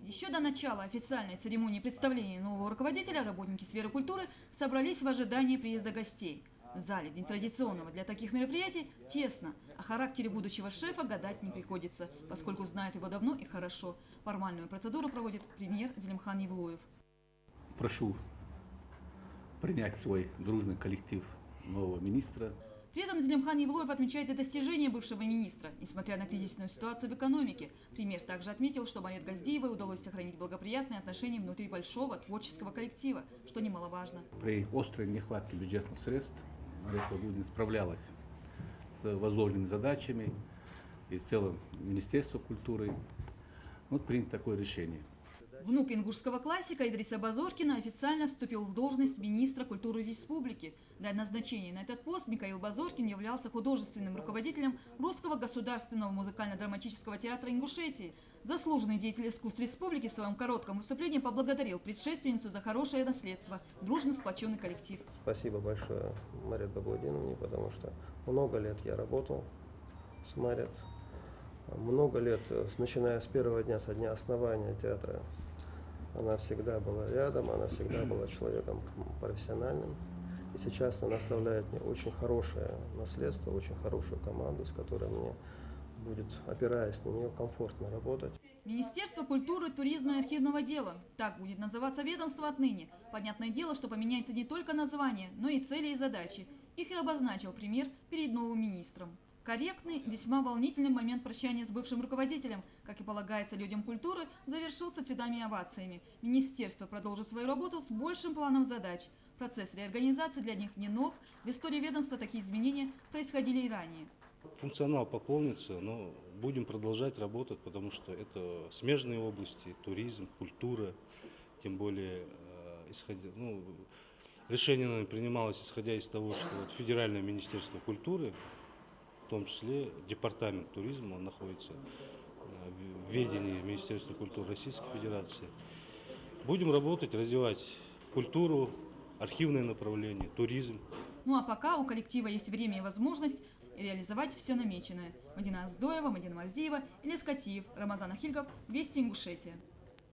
Еще до начала официальной церемонии представления нового руководителя работники сферы культуры собрались в ожидании приезда гостей. В зале нетрадиционного для таких мероприятий тесно. О характере будущего шефа гадать не приходится, поскольку знает его давно и хорошо. Формальную процедуру проводит премьер Зелимхан Евлоев. Прошу принять свой дружный коллектив нового министра. При этом Зелимхан Евлоев отмечает и достижения бывшего министра, несмотря на кризисную ситуацию в экономике. Премьер также отметил, что Марет Газдиевой удалось сохранить благоприятные отношения внутри большого творческого коллектива, что немаловажно. При острой нехватке бюджетных средств Марет Багудина справлялась с возложенными задачами, и в целом Министерство культуры принято такое решение. Внук ингушского классика Идриса Базоркина официально вступил в должность министра культуры республики. До назначения на этот пост Михаил Базоркин являлся художественным руководителем Русского государственного музыкально-драматического театра Ингушетии. Заслуженный деятель искусств республики в своем коротком выступлении поблагодарил предшественницу за хорошее наследство, дружно сплоченный коллектив. Спасибо большое Марет Багудиновне, потому что много лет я работал с Марет. Много лет, начиная с первого дня, со дня основания театра, она всегда была рядом, она всегда была человеком профессиональным. И сейчас она оставляет мне очень хорошее наследство, очень хорошую команду, с которой мне будет, опираясь на нее, комфортно работать. Министерство культуры, туризма и архивного дела. Так будет называться ведомство отныне. Понятное дело, что поменяется не только название, но и цели и задачи. Их и обозначил премьер перед новым министром. Корректный, весьма волнительный момент прощания с бывшим руководителем, как и полагается людям культуры, завершился цветами и овациями. Министерство продолжит свою работу с большим планом задач. Процесс реорганизации для них не нов. В истории ведомства такие изменения происходили и ранее. Функционал пополнится, но будем продолжать работать, потому что это смежные области, туризм, культура, тем более решение принималось исходя из того, что Федеральное министерство культуры, в том числе департамент туризма, он находится в ведении Министерства культуры Российской Федерации. Будем работать, развивать культуру, архивное направление, туризм. Ну а пока у коллектива есть время и возможность реализовать все намеченное. Мадина Аздоева, Мадина Марзиева, Илья Скатиев, Рамазан Ахильков, Вести Ингушетия.